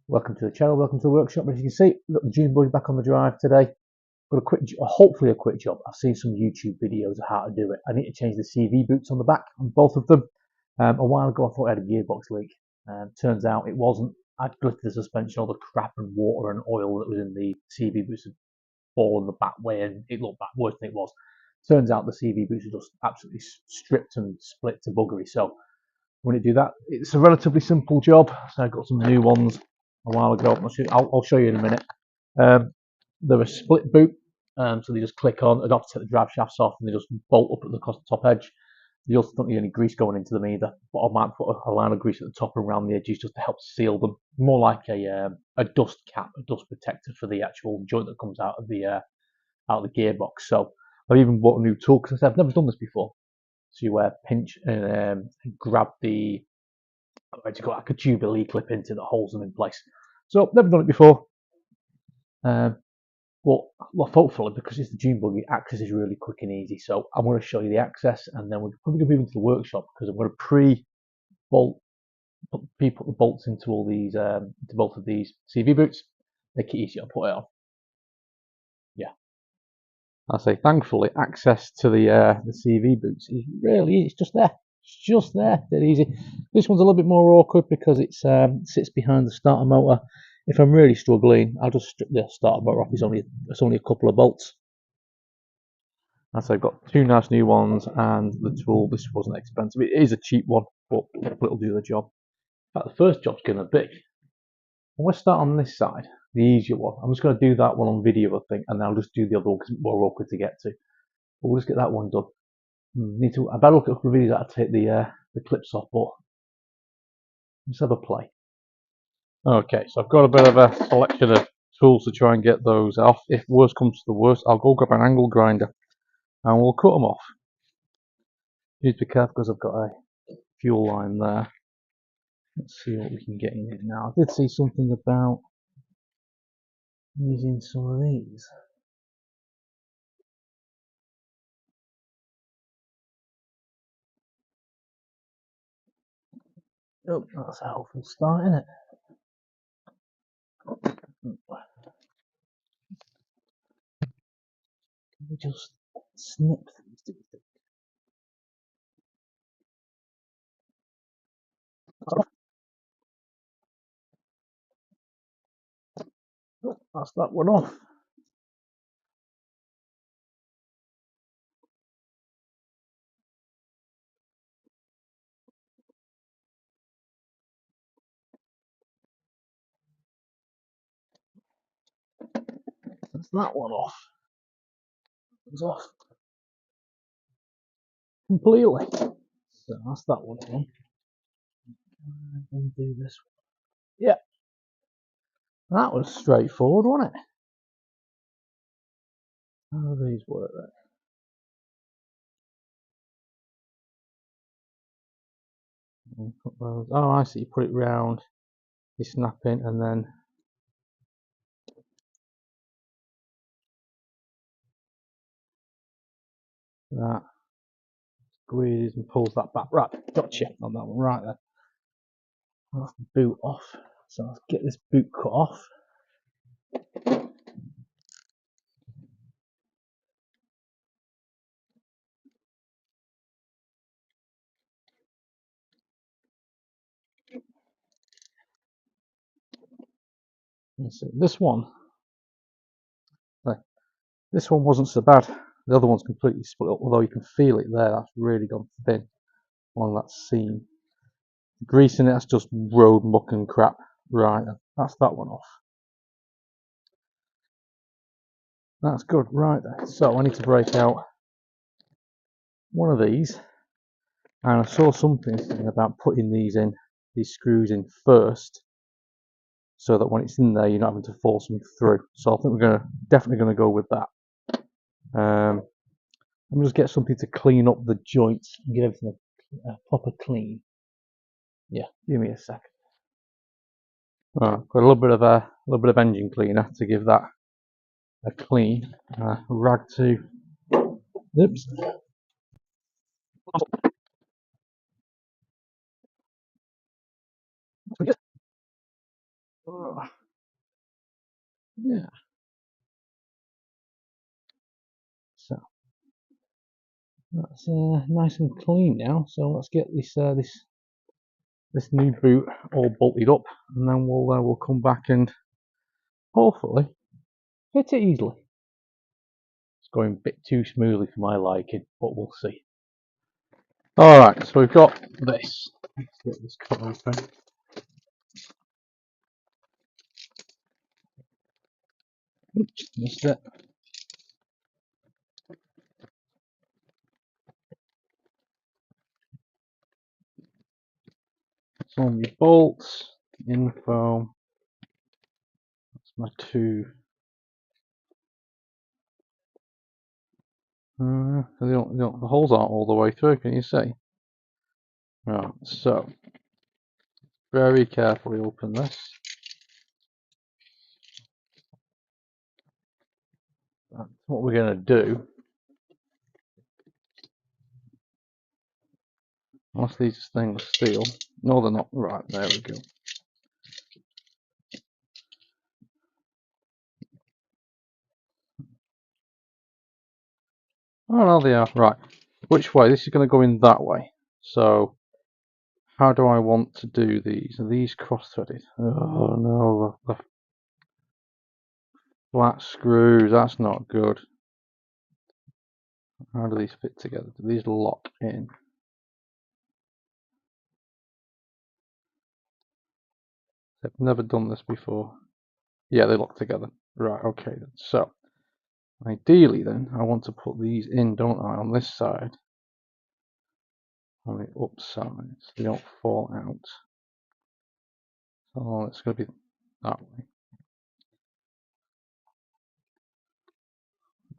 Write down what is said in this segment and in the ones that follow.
Welcome to the channel, welcome to the workshop. As you can see, we've got the dune buggy back on the drive today. Got a quick, hopefully a quick job. I've seen some YouTube videos of how to do it. I need to change the CV boots on the back on both of them. A while ago I thought I had a gearbox leak. Turns out it wasn't. I'd lifted the suspension, all the crap and water and oil that was in the CV boots had fallen the back way and it looked back worse than it was. Turns out the CV boots are just absolutely stripped and split to buggery. So when you do that, it's a relatively simple job. So I got some new ones a while ago. I'll show you in a minute. They're a split boot, so they just click on. I don't have to take the drive shafts off, and they just bolt up at the top edge. You also don't need any grease going into them either, but I might put a line of grease at the top and around the edges just to help seal them. More like a dust cap, a dust protector for the actual joint that comes out of the gearbox. So I've even bought a new tool because I've never done this before. So you pinch and grab the like a Jubilee clip into that holds them in place. So never done it before. But hopefully, because it's the dune buggy, access is really quick and easy. So I'm going to show you the access, and then we're probably going to move into the workshop because I'm going to pre-bolt, put the bolts into all these, into both of these CV boots. Make it easier to put it on. Yeah, I say thankfully, access to the CV boots is really it's just there. It's just there, dead easy. This one's a little bit more awkward because it sits behind the starter motor. If I'm really struggling, I'll just strip the starter motor off. It's only a couple of bolts. And so I've got two nice new ones, and the tool. This wasn't expensive. It is a cheap one, but it'll do the job. In fact, the first job's going to be. I'm going to start on this side, the easier one. I'm just going to do that one on video, I think, and then I'll just do the other one because it's more awkward to get to. But we'll just get that one done. I better look at a couple of videos how to take the clips off, but let's have a play. Okay, so I've got a bit of a selection of tools to try and get those off. If worst comes to the worst, I'll go grab an angle grinder and we'll cut them off. Need to be careful because I've got a fuel line there. Let's see what we can get in here now. I did see something about using some of these. Oh, that's a helpful start, isn't it? Can we just snip these? Oh, that's that one off. That's that one off. It's off completely. So that's that one on. And do this one. Yeah, that was straightforward, wasn't it? How do these work then? Put those. Oh, I see. You put it round, you snap in, and then that squeezes and pulls that back. Right, gotcha on that one. Right then. I'll have to boot off. So I'll get this boot cut off. So this one, this one wasn't so bad. The other one's completely split up, although you can feel it there. That's really gone thin on that seam. The grease in it, that's just road muck and crap. Right, that's that one off. That's good. Right then. So I need to break out one of these, and I saw something about putting these screws in first, so that when it's in there, you're not having to force them through. So I think we're definitely going to go with that. Let me just get something to clean up the joints and give everything a proper clean. Yeah, give me a second. Got a little bit of engine cleaner to give that a clean. Rag to. Oops. Yeah. So that's nice and clean now. So let's get this new boot all bolted up, and then we'll come back and hopefully fit it easily. It's going a bit too smoothly for my liking, but we'll see. Alright, so we've got this. Let's get this cut open. Oops, missed it. So my bolts, info. That's my two. The holes aren't all the way through, can you see? Right, so very carefully open this. That's what we're going to do. Unless these are stainless steel. No, they're not. Right, there we go. Oh, no, they are. Right. Which way? This is going to go in that way. So, how do I want to do these? Are these cross-threaded? Oh, no. The flat screws. That's not good. How do these fit together? Do these lock in? I've never done this before. Yeah, they lock together. Right, okay then. So, ideally then, I want to put these in, don't I, on this side. On the upside, so they don't fall out. So it's going to be that way.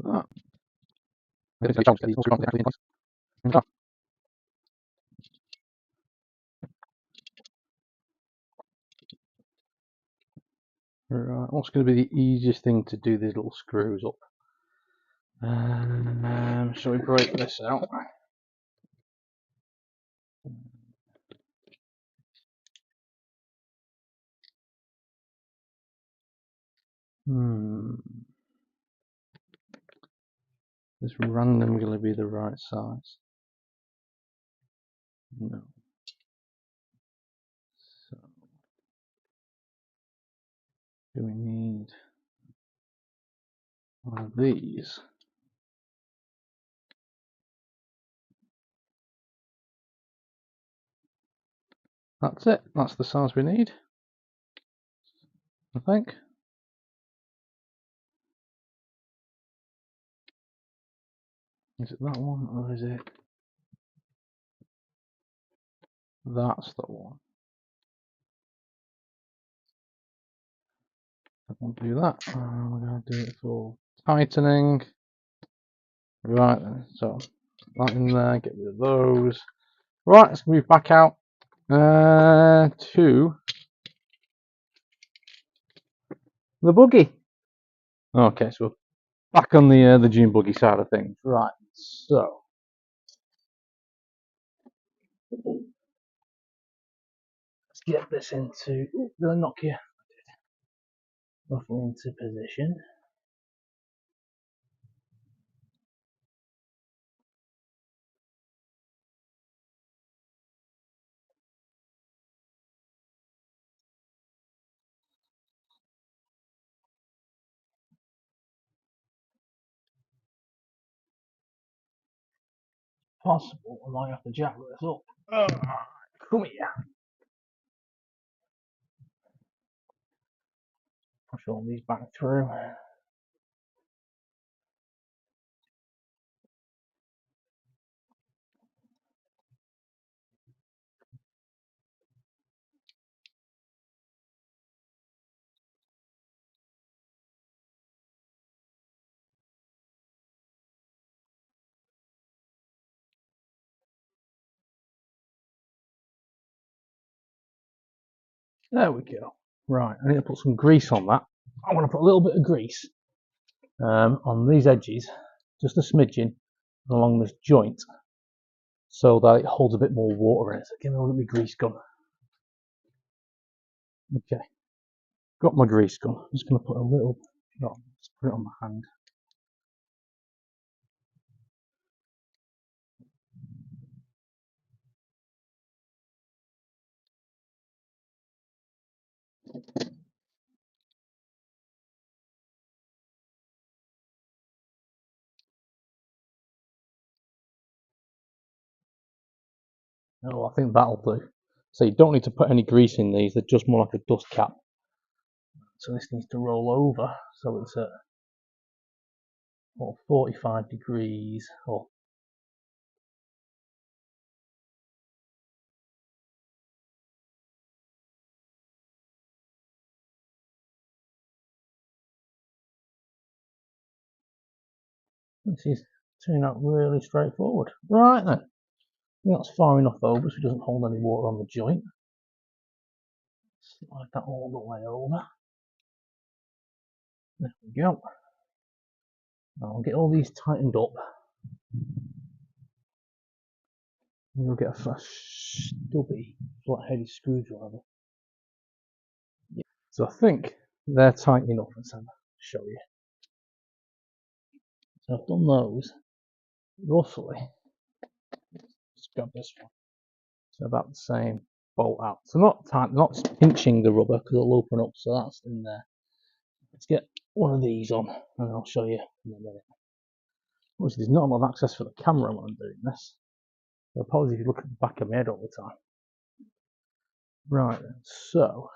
That. Right, what's going to be the easiest thing to do these little screws up? Shall we break this out? Is random going to be the right size? No. So, do we need one of these? That's it. That's the size we need, I think. Is it that one or is it? That's the one. I won't do that. We're going to do it for tightening. Right then, so that in there, get rid of those. Right, let's move back out to the buggy. Okay, so we're back on the dune buggy side of things. Right, so let's get this into. Ooh, did I knock you roughly into position? Possible. I might have to jack this up. Come here. Push all these back through. There we go. Right, I need to put some grease on that. I want to put a little bit of grease on these edges, just a smidgen along this joint, so that it holds a bit more water in it. So give me a little bit of grease gun. Okay. Got my grease gun. I'm just going to put a little, no, just put it on my hand. Oh, I think that'll do. So you don't need to put any grease in these, they're just more like a dust cap. So this needs to roll over, so it's at 45 degrees, or this is turning out really straightforward. Right then, I think that's far enough over so it doesn't hold any water on the joint. Slide that all the way over. There we go. Now I'll get all these tightened up. And you'll get a stubby, flat-headed screwdriver. Yeah. So I think they're tight enough. Let's show you. So I've done those roughly. Let's grab this one. So about the same bolt out. So not tight, not pinching the rubber because it'll open up. So that's in there. Let's get one of these on, and I'll show you in a minute. Obviously, there's not a lot of access for the camera when I'm doing this. So apologies if you look at the back of my head all the time. Right, so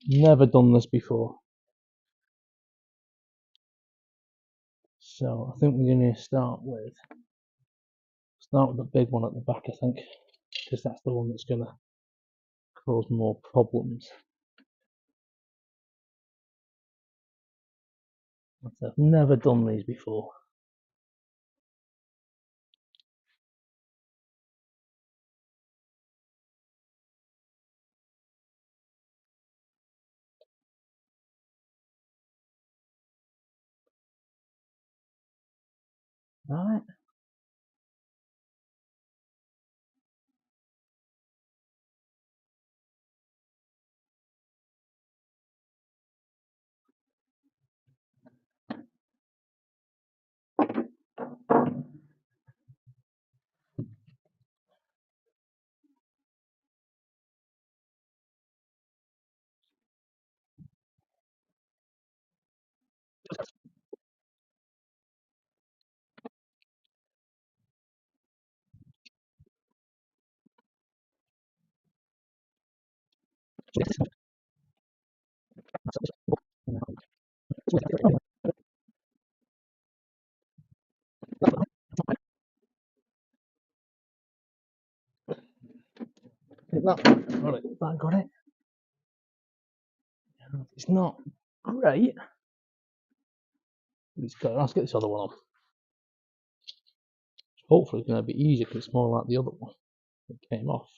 never done this before. So I think we're going to start with the big one at the back, I think, because that's the one that's going to cause more problems. I've never done these before. Right. That got it. It's not great. Let's get this other one on. Hopefully it's going to be easier because it's more like the other one that came off.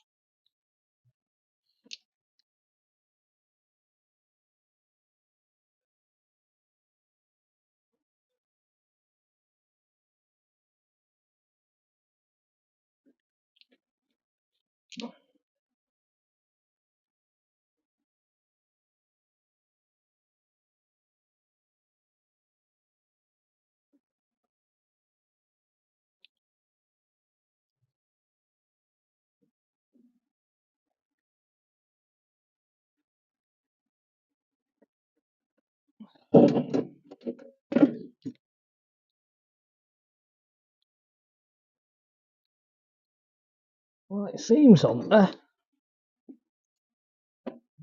Well, it seems on there.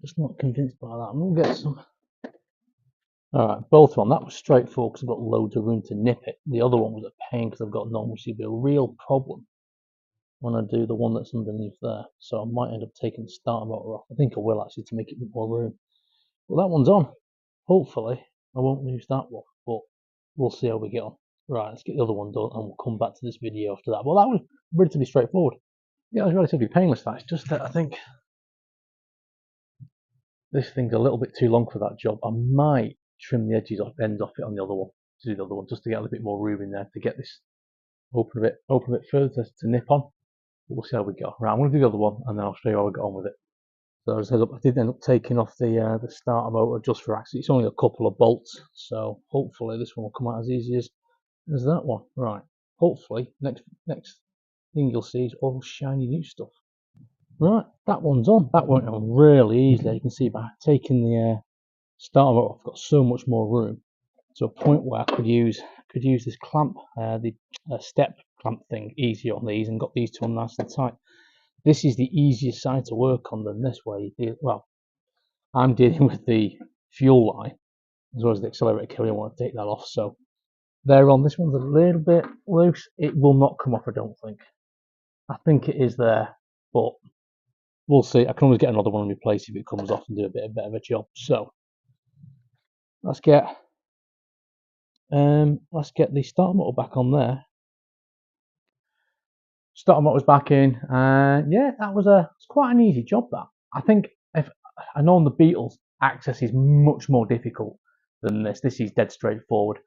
Just not convinced by that. I'm going to get some. Alright, both one. That was straightforward because I've got loads of room to nip it. The other one was a pain because I've got none, which would be a real problem when I do the one that's underneath there. So I might end up taking the starter motor off. I think I will actually to make it a bit more room. Well, that one's on. Hopefully, I won't lose that one, but we'll see how we get on. Right, let's get the other one done and we'll come back to this video after that. Well, that was relatively straightforward. Yeah, it was relatively painless. That. It's just that I think this thing's a little bit too long for that job. I might trim the ends off it on the other one, to do the other one, just to get a little bit more room in there to get this open a bit further to nip on. But we'll see how we go. Right, I'm going to do the other one and then I'll show you how we get on with it. So as I said, I did end up taking off the starter motor just for accident. It's only a couple of bolts, so hopefully this one will come out as easy as that one. Right. Hopefully next thing you'll see is all shiny new stuff. Right, that one's on. That went on really easily. You can see by taking the starter motor off, I've got so much more room to a point where I could use this clamp, the step clamp thing, easier on these, and got these two on nice and tight. This is the easiest side to work on than this way. Well, I'm dealing with the fuel line as well as the accelerator cable. I want to take that off, so they're on. This one's a little bit loose. It will not come off, I don't think. I think it is there, but we'll see. I can always get another one and replace if it comes off and do a bit of a job. So let's get the starter motor back on there. Starter motor was back in, and yeah, that was it's quite an easy job. That I think, if I know on the Beetles, access is much more difficult than this. This is dead straightforward.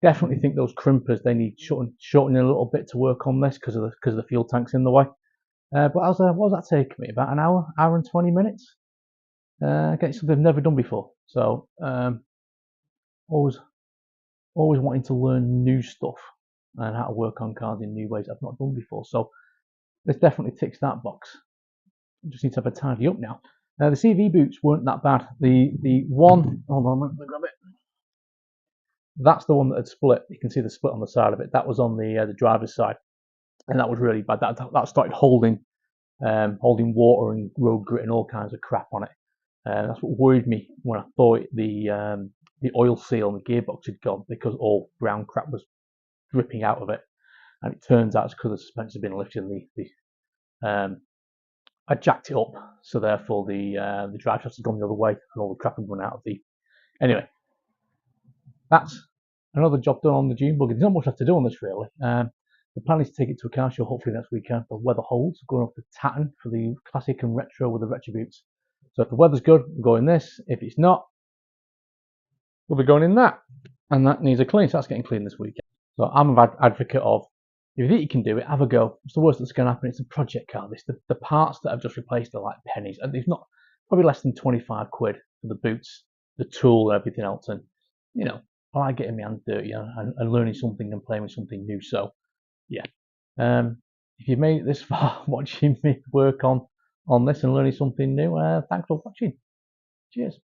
Definitely think those crimpers, they need shortening a little bit to work on this because of the fuel tanks in the way. But what was that taking me? About an hour and 20 minutes. Getting something I've never done before. So always wanting to learn new stuff and how to work on cars in new ways I've not done before. So this definitely ticks that box. Just need to have a tidy up now. The CV boots weren't that bad. The one, hold on, let me grab it. That's the one that had split. You can see the split on the side of it. That was on the driver's side, and that was really bad. That started holding water and road grit and all kinds of crap on it. That's what worried me when I thought the oil seal on the gearbox had gone, because all brown crap was dripping out of it. And it turns out it's because the suspension had been lifted and I jacked it up, so therefore the drive shaft had gone the other way and all the crap had run out of the. Anyway, that's another job done on the dune buggy. There's not much left to do on this really. The plan is to take it to a car show hopefully next weekend for weather holds, going off to Tatton for the classic and retro with the retro boots. So if the weather's good, we'll go in this. If it's not, we'll be going in that. And that needs a clean, so that's getting clean this weekend. So I'm an advocate of, if you think you can do it, have a go. It's the worst that's going to happen. It's a project car. The parts that I've just replaced are like pennies. And it's not probably less than 25 quid for the boots, the tool, and everything else. And, you know, I like getting my hands dirty and learning something and playing with something new. So, yeah. If you've made it this far watching me work on this and learning something new, thanks for watching. Cheers.